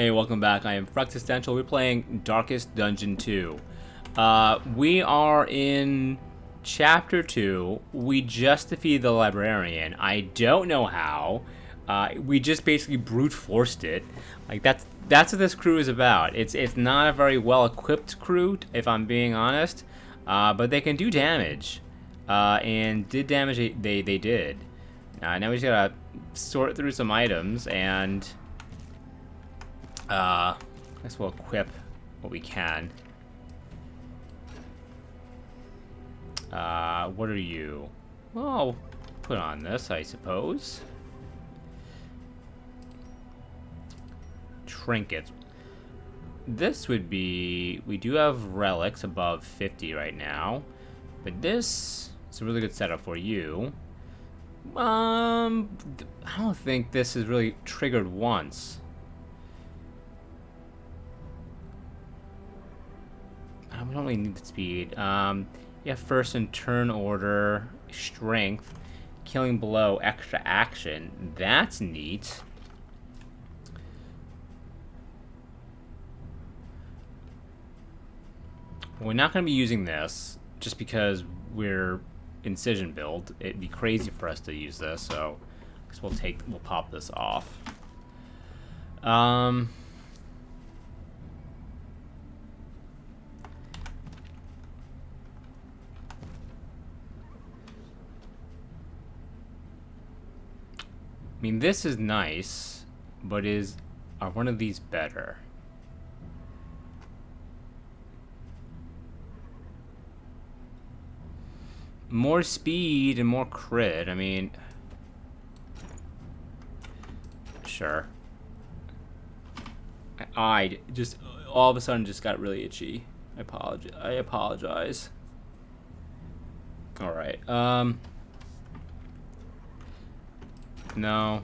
Hey, welcome back. I am Fruxistential. We're playing Darkest Dungeon 2. We are in Chapter 2. We just defeated the librarian. I don't know how. We just basically brute forced it. Like that's what this crew is about. It's not a very well equipped crew, if I'm being honest. But they can do damage. And did damage they did. Now we just gotta sort through some items and I guess we'll equip what we can. What are you? Well, put on this, I suppose. Trinkets. This would be... We do have relics above 50 right now. But this is a really good setup for you. I don't think this is really triggered once. We don't really need the speed. Yeah, first in turn order, strength, killing below, extra action. That's neat. We're not going to be using this just because we're incision build. It'd be crazy for us to use this, so I guess we'll pop this off. I mean, this is nice, but are one of these better? More speed and more crit. I mean, sure. I just all of a sudden just got really itchy. I apologize. All right. No.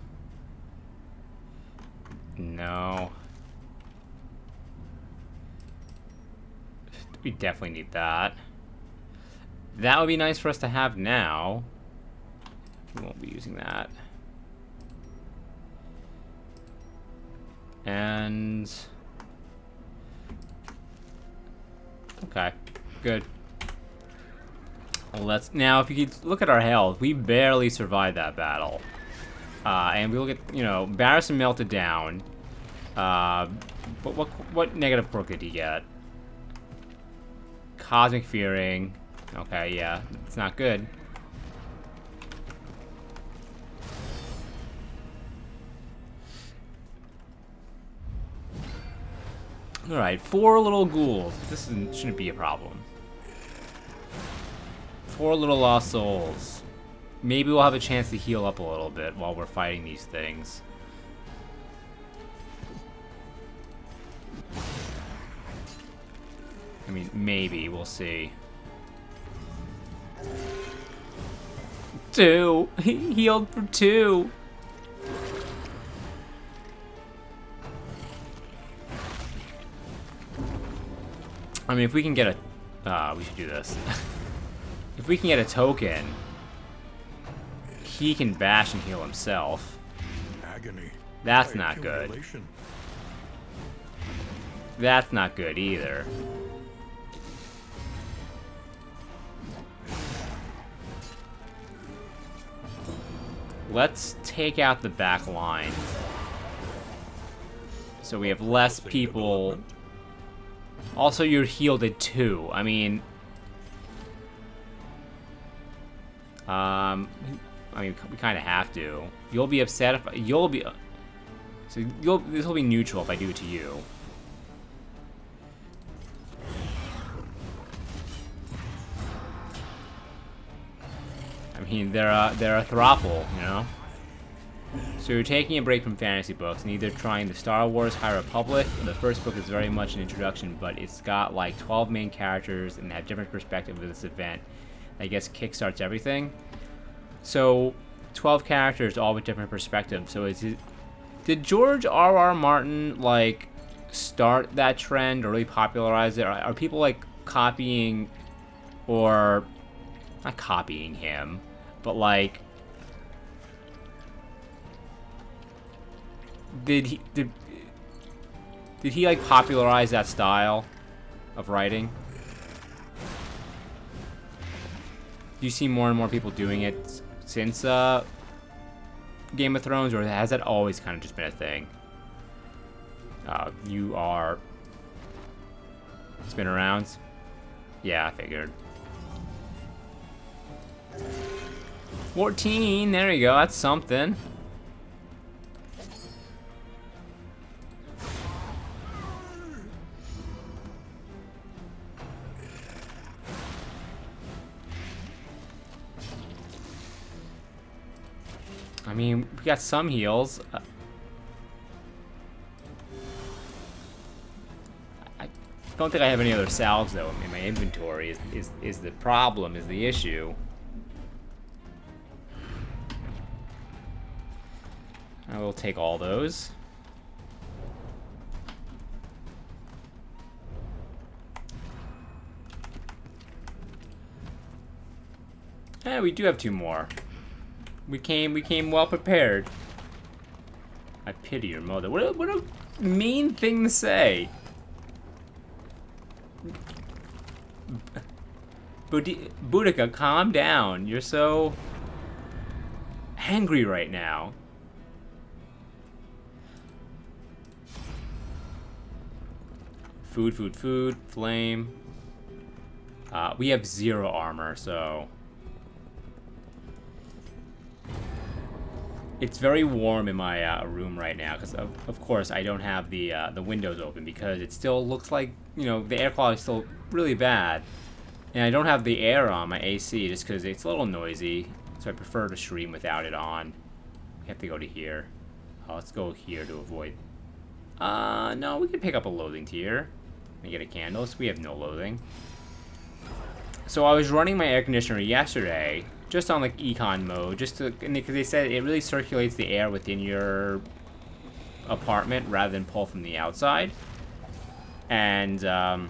No. We definitely need that. That would be nice for us to have now. We won't be using that. And... Okay. Good. Now, if you could look at our health, we barely survived that battle. And we look at, Barrison melted down. But what negative quirk did he get? Cosmic Fearing. Okay, yeah, it's not good. Alright, 4 little ghouls. This shouldn't be a problem. 4 little lost souls. Maybe we'll have a chance to heal up a little bit while we're fighting these things. I mean, maybe. We'll see. 2! He healed for 2! I mean, if we can get a... we should do this. If we can get a token... He can bash and heal himself. Agony. That's not good. That's not good either. Let's take out the back line. So we have less people. Also, you're healed at 2. I mean... we kind of have to. You'll be upset if you'll be. So this will be neutral if I do it to you. I mean, they're a throuple, you know. So you're taking a break from fantasy books and either trying the Star Wars High Republic. The first book is very much an introduction, but it's got like 12 main characters and they have different perspectives of this event. I guess kickstarts everything. So, 12 characters, all with different perspectives. So, did George R.R. Martin, like, start that trend or really popularize it? Are people, like, copying, or, not copying him, but, like, did Did he like popularize that style of writing? Do you see more and more people doing it since Game of Thrones, or has that always kind of just been a thing? You are spin arounds. Yeah, I figured. 14. There you go. That's something. I mean, we got some heals. I don't think I have any other salves though in my inventory. Is the problem? Is the issue? I will take all those. Yeah, we do have 2 more. We came well prepared. I pity your mother. What a mean thing to say. Boudica, calm down. You're so angry right now. Food, flame. We have 0 armor, so it's very warm in my room right now because of course I don't have the windows open because it still looks like, you know, the air quality is still really bad, and I don't have the air on my AC just because it's a little noisy, so I prefer to stream without it on. We have to go to here. Let's go here to avoid. No, we can pick up a loathing tier and get a candle. So we have no loathing. So I was running my air conditioner yesterday, just on like econ mode, just to, because they said it really circulates the air within your apartment rather than pull from the outside. And so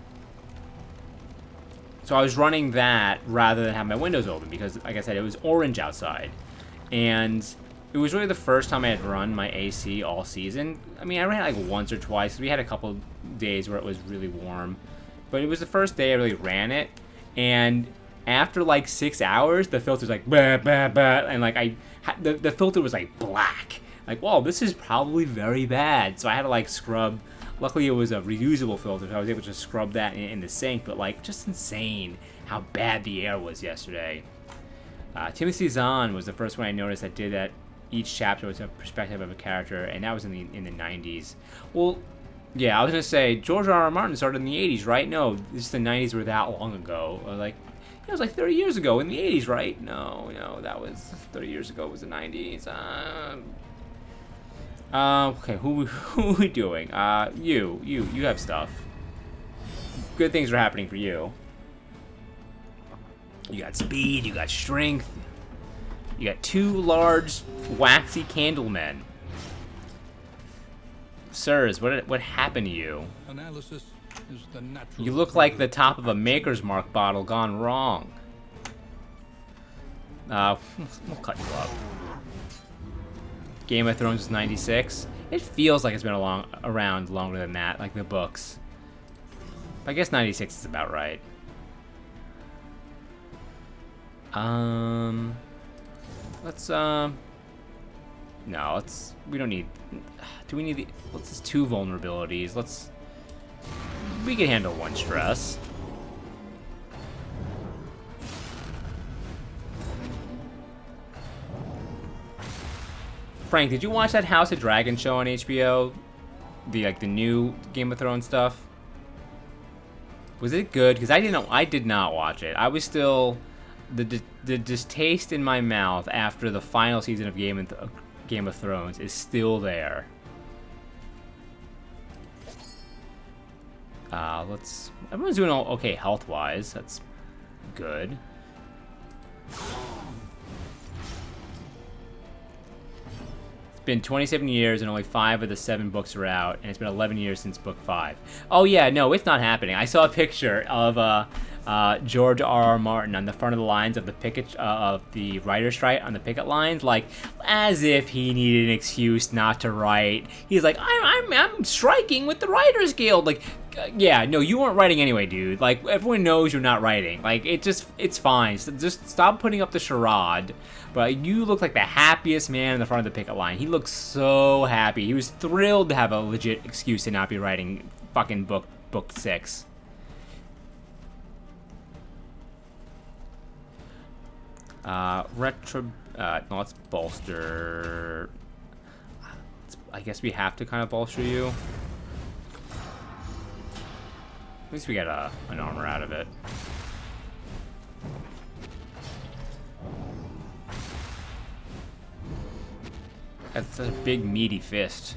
I was running that rather than have my windows open because, like I said, it was orange outside, and it was really the first time I had run my AC all season. I mean, I ran it like once or twice. We had a couple days where it was really warm, but it was the first day I really ran it. And after like 6 hours, the filter's like bah, bah, bah, and like the filter was like black. Like, whoa, this is probably very bad. So I had to like scrub. Luckily, it was a reusable filter, so I was able to scrub that in the sink. But like, just insane how bad the air was yesterday. Timothy Zahn was the first one I noticed that did that. Each chapter was a perspective of a character, and that was in the 90s. Well, yeah, I was gonna say George R.R. Martin started in the 80s, right? No, just the 90s were that long ago. Like, it was like 30 years ago in the 80s, right? No, that was 30 years ago. It was the 90s. Okay, who are we doing? You have stuff. Good things are happening for you. You got speed. You got strength. You got 2 large, waxy candlemen. Sirs, what happened to you? Analysis is the natural. You look like the top of a Maker's Mark bottle gone wrong. We'll cut you up. Game of Thrones is 96. It feels like it's been around longer than that, like the books. But I guess 96 is about right. Let's no, we don't need, do we need the, let's just 2 vulnerabilities. We can handle 1 stress. Frank, did you watch that House of Dragon show on HBO? The new Game of Thrones stuff? Was it good? Because I did not watch it. I was still, the distaste in my mouth after the final season of Game of Thrones is still there. Everyone's doing okay health-wise. That's good. been 27 years and only 5 of the 7 books are out, and it's been 11 years since book 5. Oh yeah, no, it's not happening. I saw a picture of George R.R. Martin on the front of the lines of the picket of the writer's strike on the picket lines, like as if he needed an excuse not to write. He's like, I'm striking with the Writers Guild. Like, yeah, no, you weren't writing anyway, dude. Like, everyone knows you're not writing. Like, it's fine. So just stop putting up the charade. But you look like the happiest man in the front of the picket line. He looks so happy. He was thrilled to have a legit excuse to not be writing fucking book 6. No, let's bolster. I guess we have to kind of bolster you. At least we get an armor out of it. That's a big meaty fist.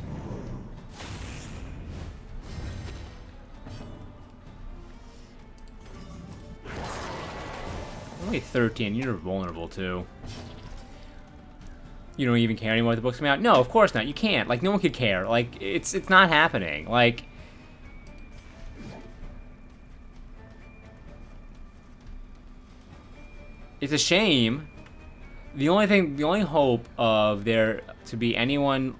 Only 13, you're vulnerable too. You don't even care anymore if the book's coming out? No, of course not. You can't. Like, no one could care. Like, it's not happening. Like, it's a shame. The only hope of there to be anyone,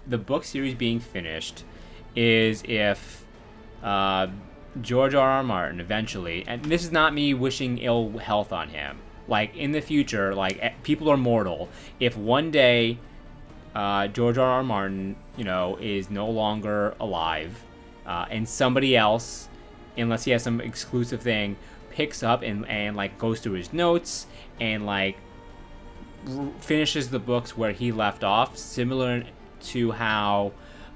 the book series being finished, is if George R.R. Martin eventually, and this is not me wishing ill health on him, like in the future, like people are mortal. If one day George R.R. Martin, is no longer alive, and somebody else, unless he has some exclusive thing, picks up and like goes through his notes and like finishes the books where he left off, similar to how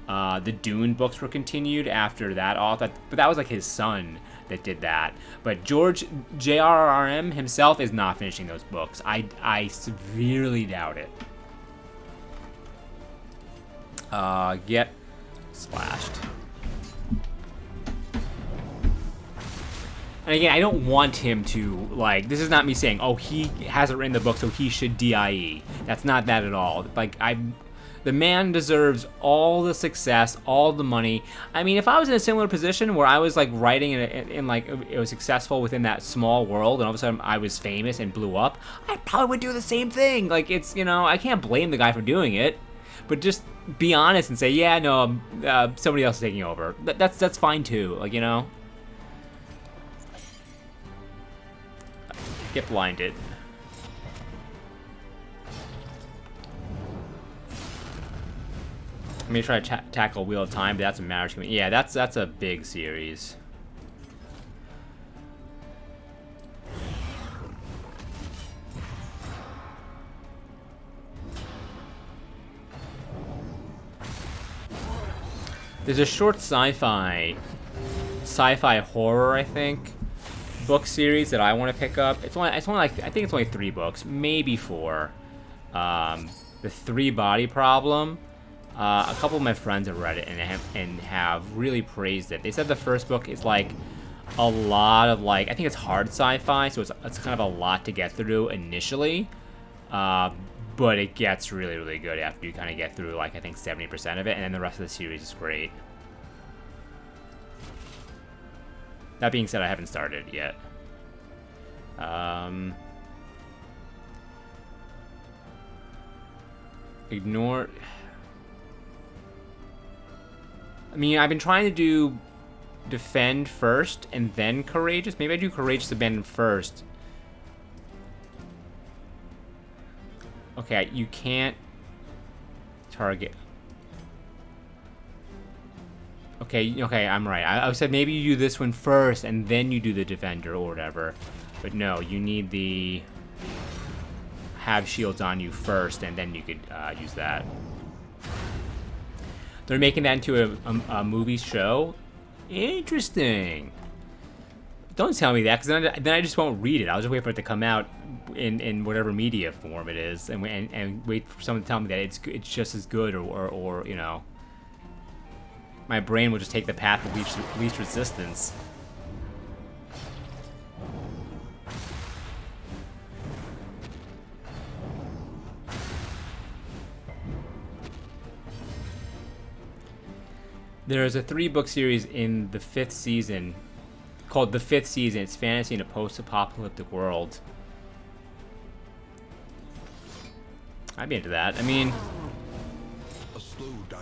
the Dune books were continued after that author. But that was like his son that did that. But George J.R.R.M. himself is not finishing those books. I severely doubt it. Get splashed. And again, I don't want him to, like, this is not me saying, oh, he hasn't written the book, so he should DIE. That's not that at all. Like, the man deserves all the success, all the money. I mean, if I was in a similar position where I was, like, writing in like, it was successful within that small world, and all of a sudden I was famous and blew up, I probably would do the same thing. Like, it's, I can't blame the guy for doing it. But just be honest and say, yeah, no, somebody else is taking over. That's fine, too. Like, Get blinded. Let me try to tackle Wheel of Time, but that's a marriage commitment. Yeah, that's a big series. There's a short sci-fi horror, I think, book series that I want to pick up. It's only like, I think it's only 3 books, maybe 4. The 3 Body Problem. A couple of my friends have read it and have really praised it. They said the first book is like a lot of like, I think it's hard sci-fi, so it's kind of a lot to get through initially, but it gets really, really good after you kind of get through like I think 70% of it, and then the rest of the series is great. That being said, I haven't started yet. Ignore. I mean, I've been trying to do defend first and then courageous. Maybe I do courageous abandon first. Okay, you can't target. Okay, I'm right. I said maybe you do this one first and then you do the defender or whatever. But no, you need the have shields on you first and then you could use that. They're making that into a movie show? Interesting. Don't tell me that, because then I just won't read it. I'll just wait for it to come out in whatever media form it is, and wait for someone to tell me that it's just as good, or my brain will just take the path of least resistance. There's a 3-book series in the 5th season called The 5th Season. It's fantasy in a post-apocalyptic world. I'd be into that. I mean,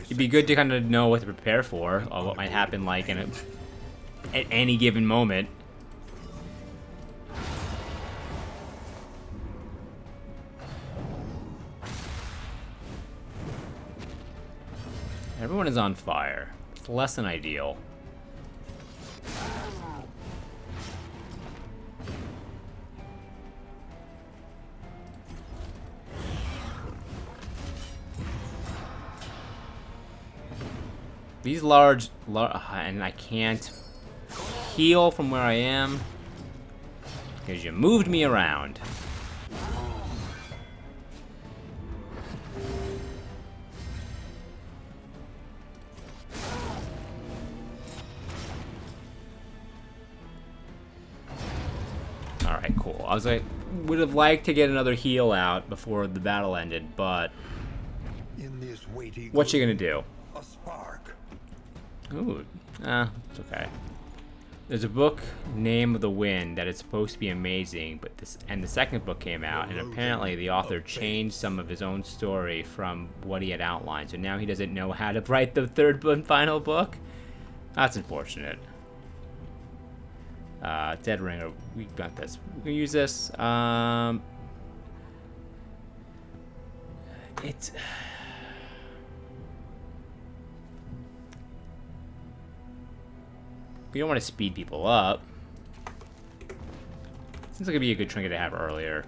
it'd be good to kind of know what to prepare for, or what might happen like at any given moment. Everyone is on fire. It's less than ideal. These large, and I can't heal from where I am because you moved me around. Alright, cool. I was like, would have liked to get another heal out before the battle ended, but what you gonna do? A spark. Ooh, it's okay. There's a book, Name of the Wind, that is supposed to be amazing, but the second book came out, and apparently the author changed some of his own story from what he had outlined, so now he doesn't know how to write the third and final book. That's unfortunate. Dead Ringer, we got this. We can use this. It's... We don't want to speed people up. Seems like it'd be a good trinket to have earlier.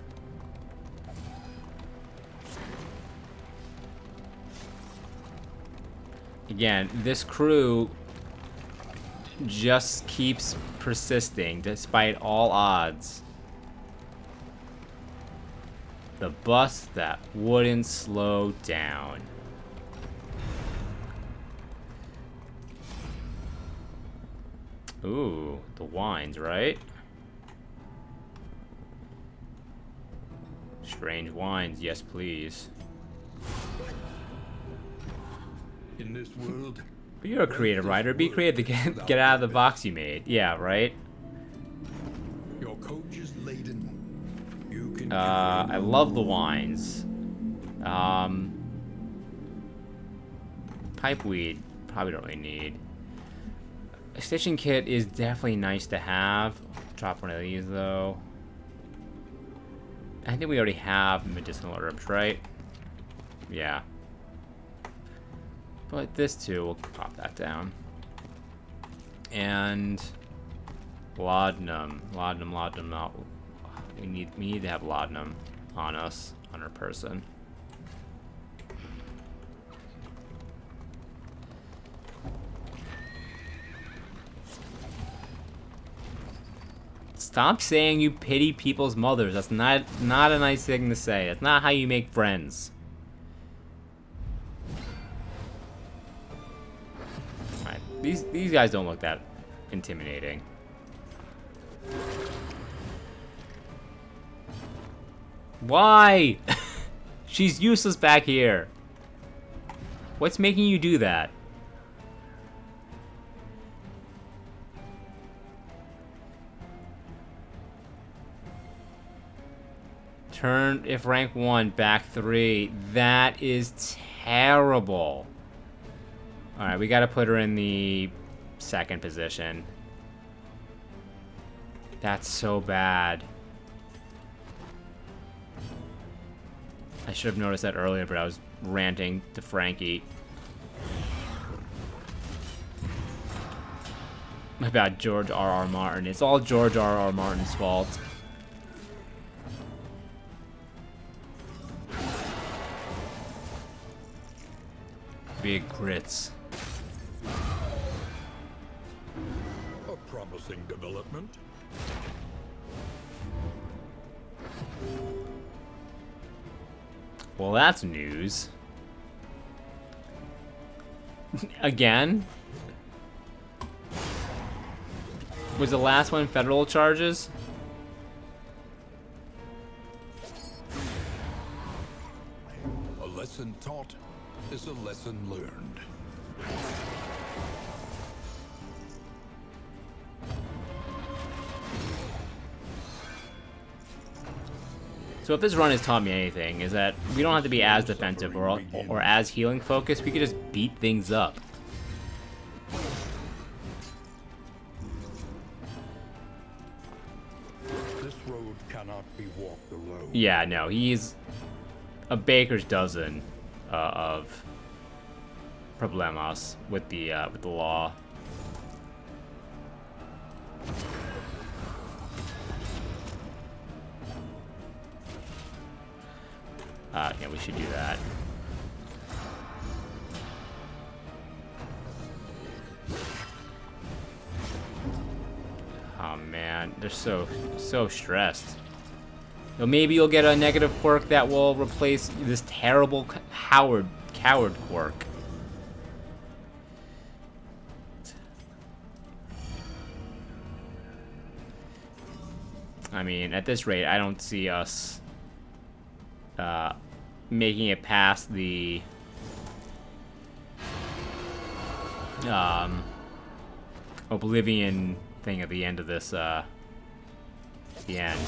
Again, this crew just keeps persisting despite all odds. The bus that wouldn't slow down. Ooh, the wines, right? Strange wines, yes please. In this world, But you're a creative writer. Be creative to get out of the box you made. Yeah, right? your coach is laden. You can I love the wines. Pipeweed, probably don't really need. A stitching kit is definitely nice to have. Drop one of these though. I think we already have medicinal herbs, right? Yeah. But this too, we'll pop that down. And laudanum. We need to have laudanum on us, on our person. Stop saying you pity people's mothers. That's not a nice thing to say. That's not how you make friends. Alright, these guys don't look that intimidating. Why? She's useless back here. What's making you do that? Turn if rank 1, back 3. That is terrible. Alright, we gotta put her in the second position. That's so bad. I should have noticed that earlier, but I was ranting to Frankie about George R.R. Martin. It's all George R.R. Martin's fault. Big grits. a promising development. Well, that's news. Again? Was the last one federal charges? A lesson taught is a lesson learned. So if this run has taught me anything, is that we don't have to be as defensive or as healing focused. We could just beat things up. This road cannot be walked alone. Yeah, no, he's a baker's dozen of problemos with the law. Yeah, we should do that. Oh man, they're so stressed. So maybe you'll get a negative quirk that will replace this terrible coward quirk. I mean, at this rate, I don't see us making it past the Oblivion thing at the end of this, the end.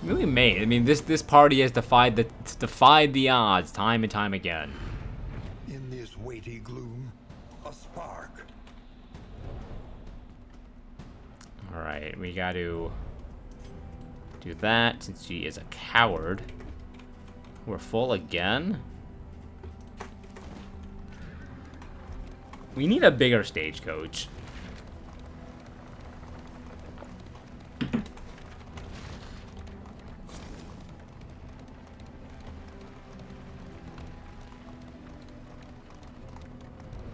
I mean, we may. I mean, this party has defied the odds time and time again. In this weighty gloom, a spark. All right, we got to do that since she is a coward. We're full again. We need a bigger stagecoach.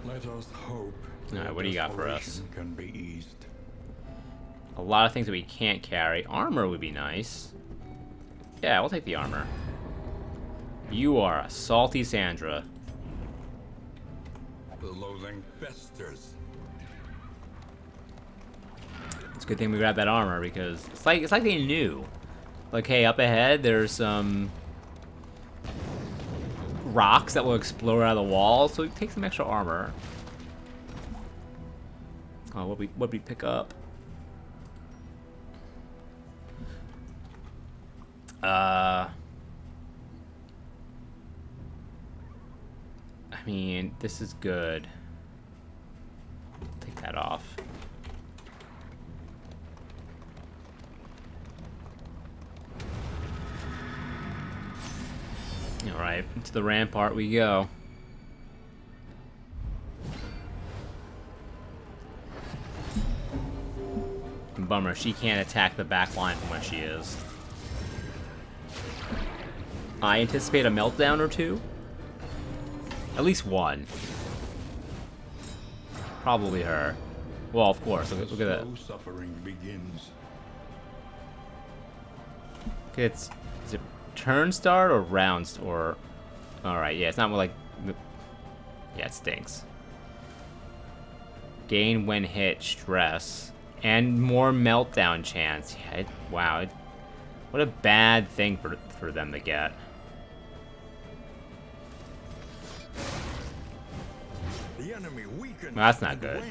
Let us hope. All right, what do you got for us? Can be eased. A lot of things that we can't carry. Armor would be nice. Yeah, we'll take the armor. You are a salty Sandra. The loathing festers. It's a good thing we grabbed that armor because it's like they knew. Like, hey, up ahead there's some rocks that will explode out of the wall, so we take some extra armor. Oh, what we pick up? I mean, this is good. Take that off. All right, into the rampart we go. Bummer, she can't attack the back line from where she is. I anticipate a meltdown or two. At least one. Probably her. Well, of course. Look at that. Suffering begins. Okay, is it turn start or round or? All right, yeah, it's not more like. Yeah, it stinks. Gain when hit, stress, and more meltdown chance. Yeah, wow. What a bad thing for them to get. The enemy weakens. Well, that's not good.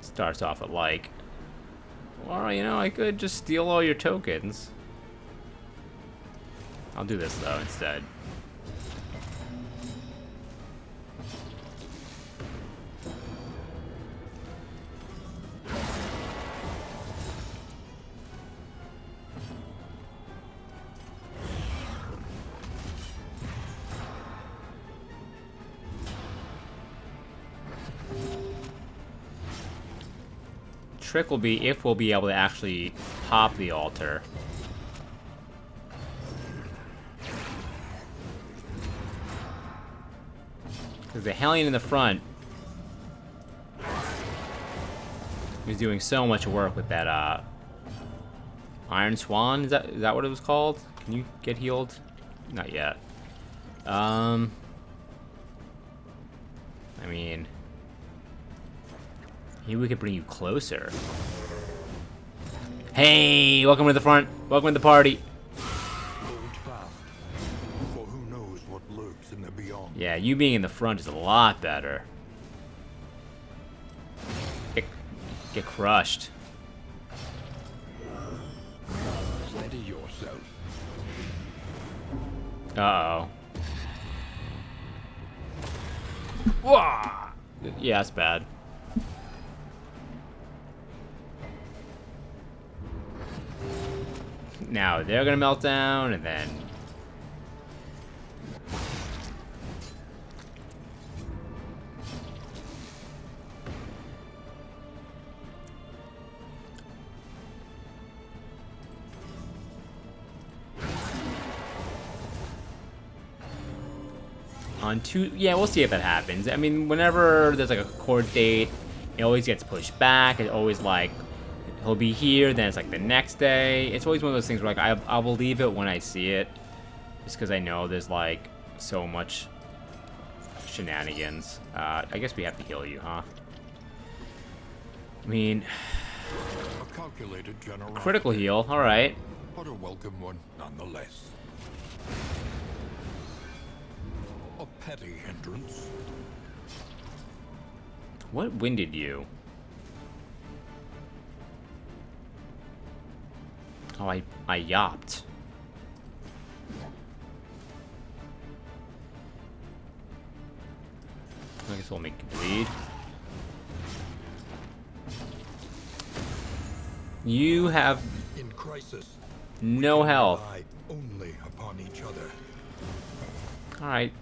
Starts off at like, well, you know, I could just steal all your tokens. I'll do this though instead. Trick will be if we'll be able to actually pop the altar. Because the Hellion in the front was doing so much work with that Iron Swan. Is that what it was called? Can you get healed? Not yet. I mean, maybe we could bring you closer. Hey, welcome to the front. Welcome to the party. Hold fast, for who knows what lurks in the beyond. Yeah, you being in the front is a lot better. Get crushed. Steady yourself. Uh-oh. Whoa! Yeah, that's bad. Now they're gonna melt down, and then... on two... Yeah, we'll see if that happens. I mean, whenever there's like a court date, it always gets pushed back. It's always like... he'll be here, then it's like the next day. It's always one of those things where like I'll believe it when I see it, just because I know there's like so much shenanigans. I guess we have to heal you, huh? I mean, A calculated generosity, critical heal. All right. but a welcome one nonetheless. A petty hindrance. What winded you? Oh, I yapped. I guess we'll make you bleed. You have In crisis, no health. rely only upon each other. Alright.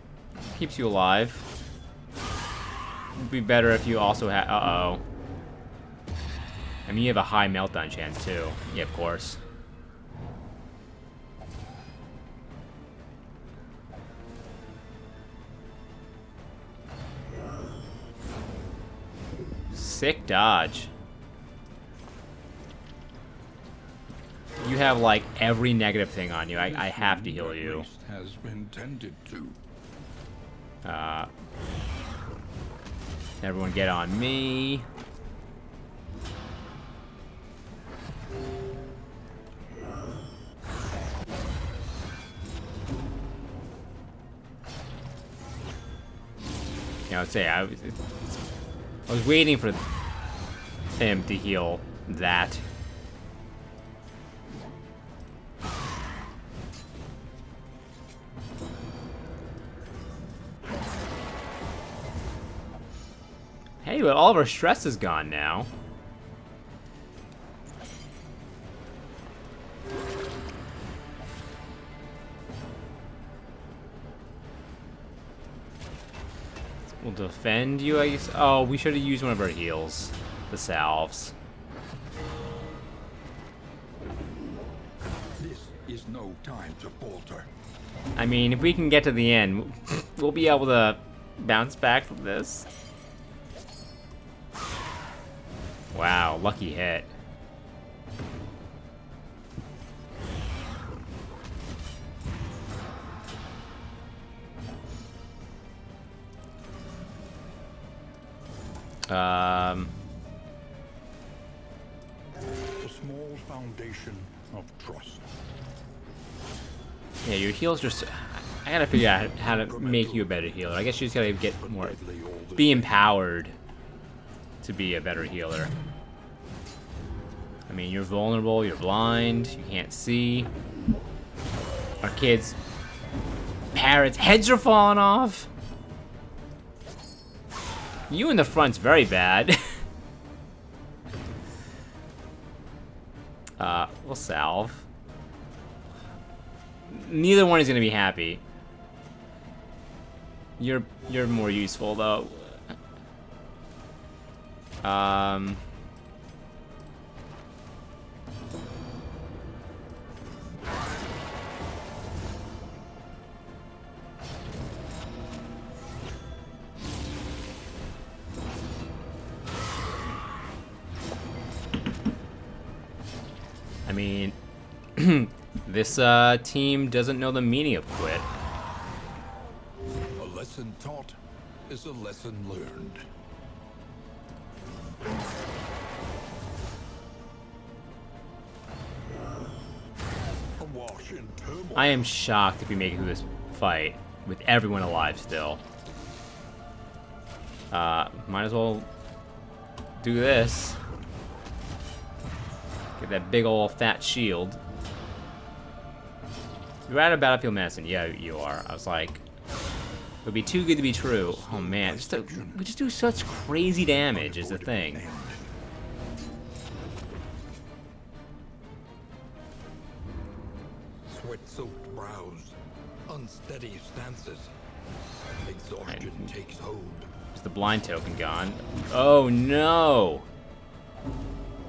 Keeps you alive. Would be better if you also had... Uh-oh. I mean, you have a high meltdown chance, too. Yeah, of course. Sick dodge. You have, like, every negative thing on you. I have to heal you. Has been tended to. Everyone get on me. You know, say I was waiting for him to heal that. Hey, but all of our stress is gone now. We'll defend you, I guess. Oh, we should have used one of our heals. The salves. This is no time to falter. I mean, if we can get to the end, we'll be able to bounce back from this. Wow, lucky hit. A small foundation of trust. Yeah, your heals just... I gotta figure out how to make you a better healer. I guess you just gotta get more... Deadly all the Be empowered to be a better healer. I mean, you're vulnerable, you're blind, you can't see. Our kids' parents' heads are falling off. You in the front's very bad. We'll salve. Neither one is gonna be happy. You're more useful though. I mean, this team doesn't know the meaning of quit. A lesson taught is a lesson learned. Awash in turmoil. I am shocked if we make it through this fight with everyone alive still. Might as well do this. Get that big old fat shield. You're out of battlefield medicine. Yeah, you are. I was like, it would be too good to be true. Oh man, we just do such crazy damage is the thing. Sweat-soaked brows, unsteady stances. Exhaustion takes hold. Is the blind token gone? Oh no!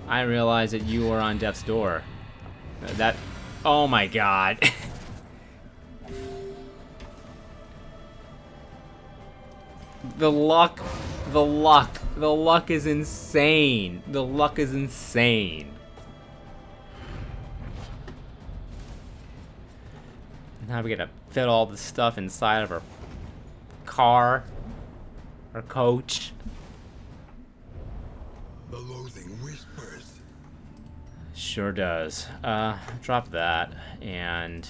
I realized that you were on death's door. That. Oh my god. The luck is insane. The luck is insane. Now we gotta fit all the stuff inside of our car, our coach. The loathing whispers. Sure does. Drop that, and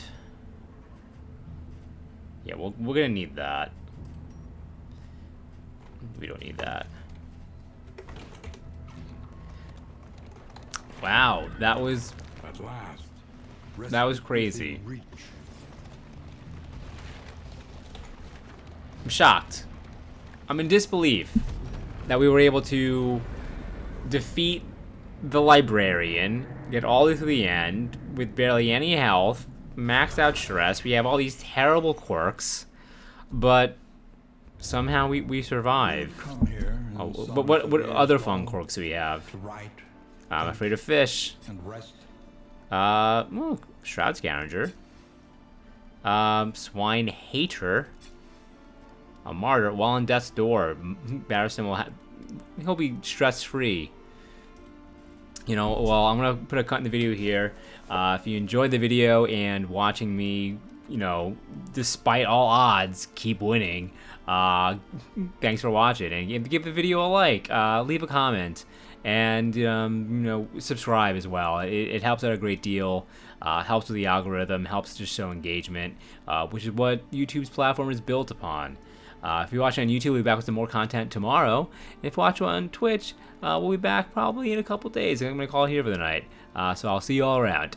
yeah, we're gonna need that. We don't need that. Wow, that was At last. That was crazy. Within reach. I'm shocked. I'm in disbelief that we were able to defeat the librarian, get all the way to the end with barely any health, maxed out stress. We have all these terrible quirks, but somehow we survive. Come here. Oh, but what other fun quirks do we have? To write I'm afraid of fish. and rest. Well, Shroud Scavenger. Swine Hater. A Martyr. While on death's door, Barristan will he'll be stress-free. You know, well, I'm gonna put a cut in the video here. If you enjoyed the video and watching me, you know, despite all odds, keep winning, thanks for watching, and give the video a like, leave a comment, and you know, subscribe as well. It helps out a great deal. Helps with the algorithm, helps to show engagement, which is what YouTube's platform is built upon. If you're watching on YouTube, we'll be back with some more content tomorrow. And if you watch on Twitch, we'll be back probably in a couple days. I'm going to call it here for the night. So I'll see you all around.